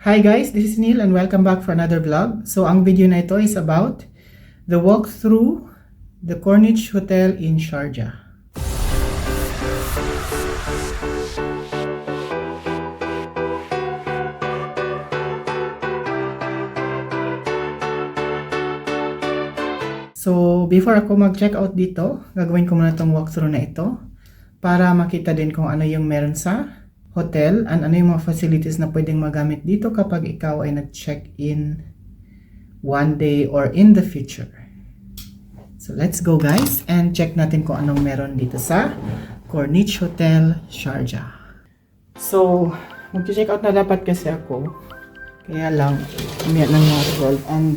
Hi guys, this is Neil and welcome back for another vlog. So ang video na ito is about the walkthrough the Corniche Hotel in Sharjah. So before ako mag-check out dito, gagawin ko muna itong walkthrough na ito para makita din kung ano yung meron sa hotel and ano yung mga facilities na pwedeng magamit dito kapag ikaw ay nag-check-in one day or in the future. So let's go guys and check natin kung anong meron dito sa Corniche Hotel, Sharjah. So mag-check out na dapat kasi ako, kaya lang umiyak ng mga 12 and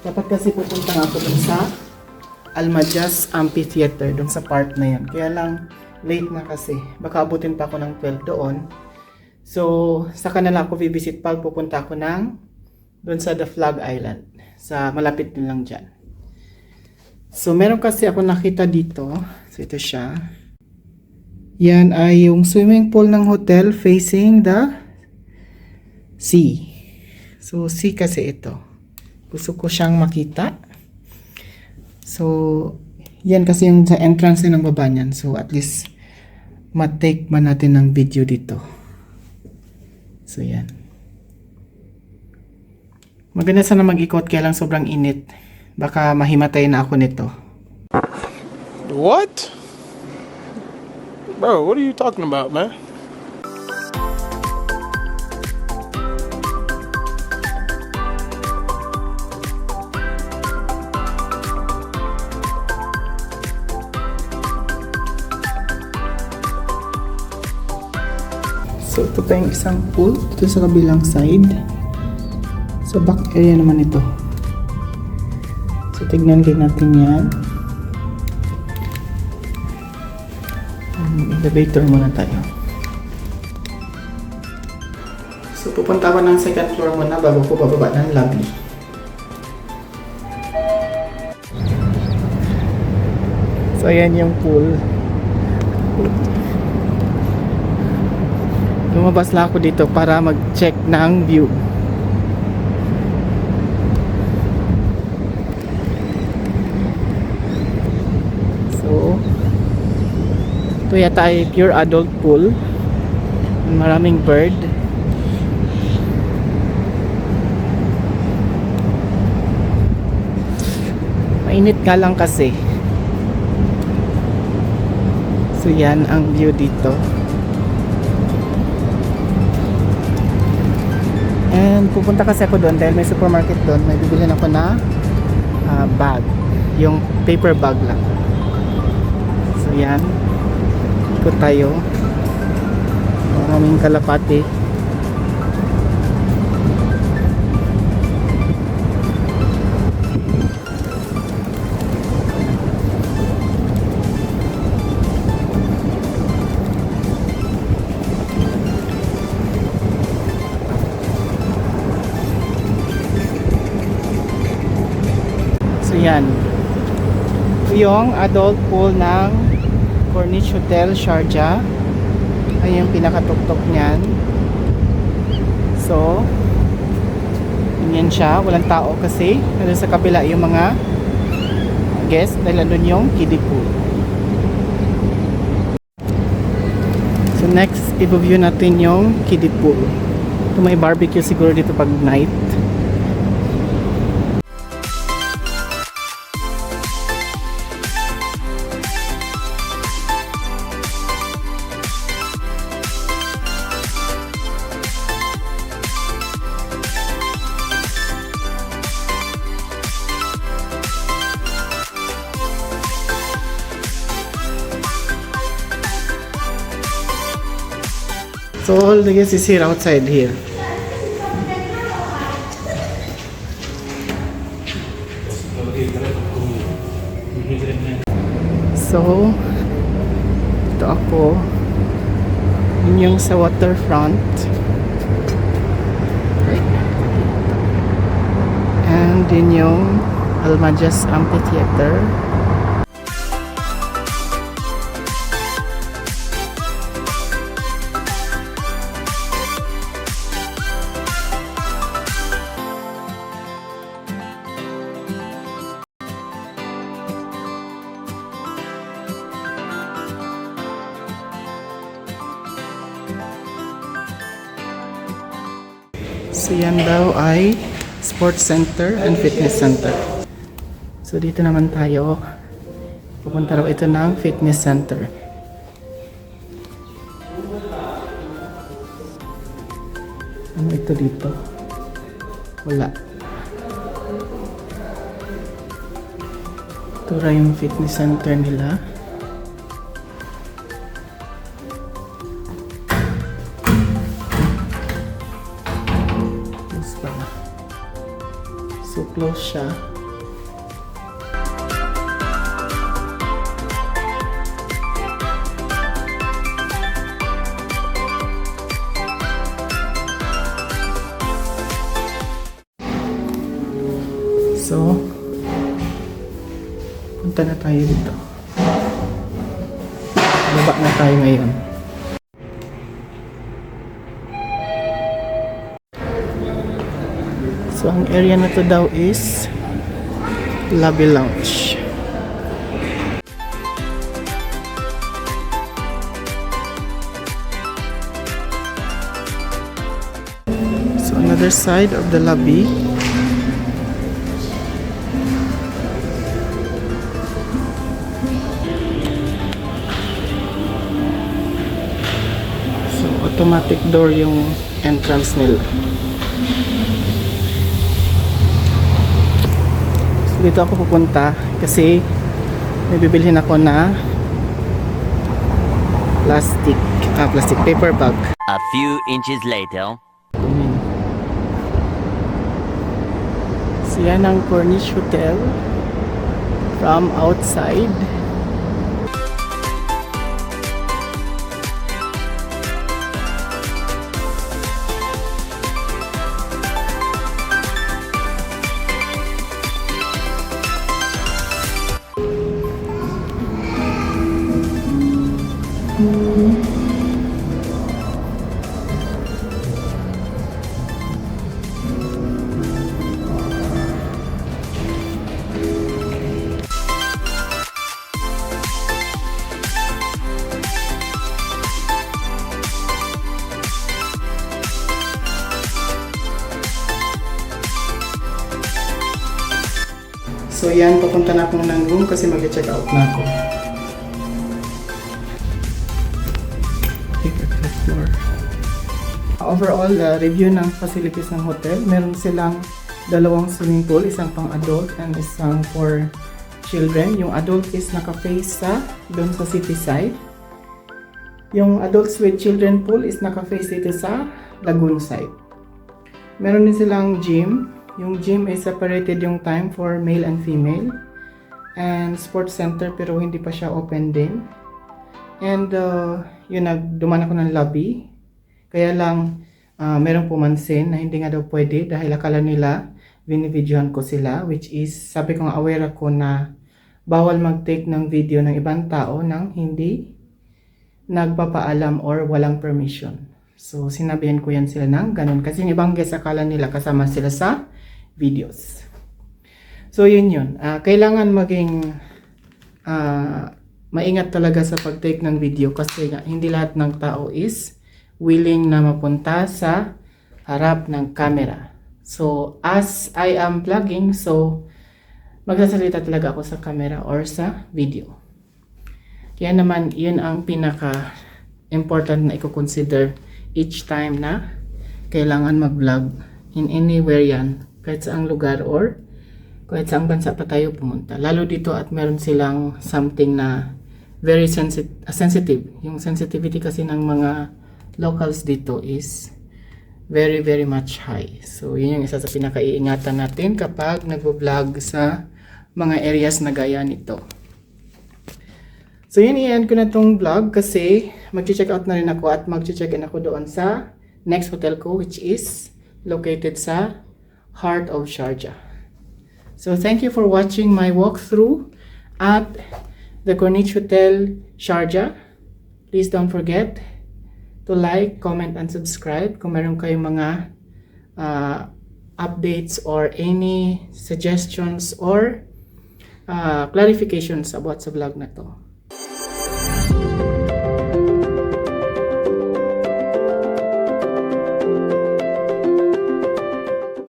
dapat kasi pupunta nga ako dun sa Al Majas Amphitheater, dun sa part na yan. Kaya lang late na kasi. Baka abutin pa ako ng 12 doon. So, saka na lang ako visit pag pupunta ako ng doon sa The Flag Island. Sa malapit din lang dyan. So, meron kasi ako nakita dito. So, ito siya. Yan ay yung swimming pool ng hotel facing the sea. So, sea kasi ito. Gusto ko siyang makita. So, yan kasi yung sa entrance ng baba niyan. So, at least ma-take ba natin ng video dito. So, yan. Maganda sana mag-ikot kaya lang sobrang init. Baka mahimatay na ako nito. What? Bro, what are you talking about, man? So, ito pa yung isang pool. Ito sa kabilang side. So, back area naman ito. So, tignan din natin yan. Elevator muna tayo. So, pupunta ako ng second floor muna bago ko bababa ng lobby. So, ayan yung pool. Lumabas lang ako dito para mag-check ng view. So, ito yata ay pure adult pool. Maraming bird. Mainit nga lang kasi. So, yan ang view dito. And pupunta kasi ako doon dahil may supermarket doon. May bibilhin ako na bag. Yung paper bag lang. So yan. Ikot tayo. Maraming kalapati. Yan. Ito yung adult pool ng Corniche Hotel, Sharjah. Ay yung pinakatuktok niyan. So, yan siya. Walang tao kasi. Nandun sa kabila yung mga guests dahil nandun yung kiddie pool. So, next, i-view natin yung kiddie pool. Ito may barbecue siguro dito pag night. So all the guests is here outside here. So ito ako. Yun yung sa waterfront. And yun yung Al Majas Amphitheater. So yan daw ay sports center and fitness center. So dito naman tayo. Pupunta raw ito ng fitness center. Ano ito dito? Wala. Ito raw yung fitness center nila. Close pa. So close siya. So, punta na tayo dito. Baba na tayo ngayon. So, ang area na to daw is lobby lounge. So, another side of the lobby. Automatic door yung entrance nila. So dito ako pupunta kasi may bibilhin ako na plastic paper bag. A few inches later. So yan ang Corniche Hotel from outside. So yan, papunta na ako ng room kasi mag-check out na ako. Overall, review ng facilities ng hotel. Meron silang dalawang swimming pool, isang pang adult and isang for children. Yung adult is naka-face doon sa city side. Yung adults with children pool is naka-face dito sa lagoon side. Meron din silang gym. Yung gym is separated yung time for male and female. And sports center pero hindi pa siya open din. And yun, duman ako ng lobby. Kaya lang merong pumansin na hindi nga daw pwede dahil akala nila binibidyohan ko sila. Which is, sabi ko nga aware ako na bawal mag-take ng video ng ibang tao nang hindi nagpapaalam or walang permission. So sinabihan ko yan sila ng ganun. Kasi yung ibang guest akala nila kasama sila sa videos. So yun. Kailangan maging maingat talaga sa pag-take ng video kasi hindi lahat ng tao is willing na mapunta sa harap ng camera. So as I am vlogging, so magsasalita talaga ako sa camera or sa video. Kaya naman yun ang pinaka important na i-consider each time na kailangan mag-vlog in anywhere yan. Kahit saang lugar or kahit saang bansa pa tayo pumunta. Lalo dito at meron silang something na very sensitive. Yung sensitivity kasi ng mga locals dito is very very much high. So yun yung isa sa pinaka-iingatan natin kapag nagvo-vlog sa mga areas na gaya nito. So yun, i-end ko na tong vlog kasi mag-check out na rin ako at mag-check in ako doon sa next hotel ko which is located sa heart of Sharjah. So thank you for watching my walkthrough at the Corniche Hotel Sharjah. Please don't forget to like, comment, and subscribe kung meron kayong mga updates or any suggestions or clarifications about sa vlog na to.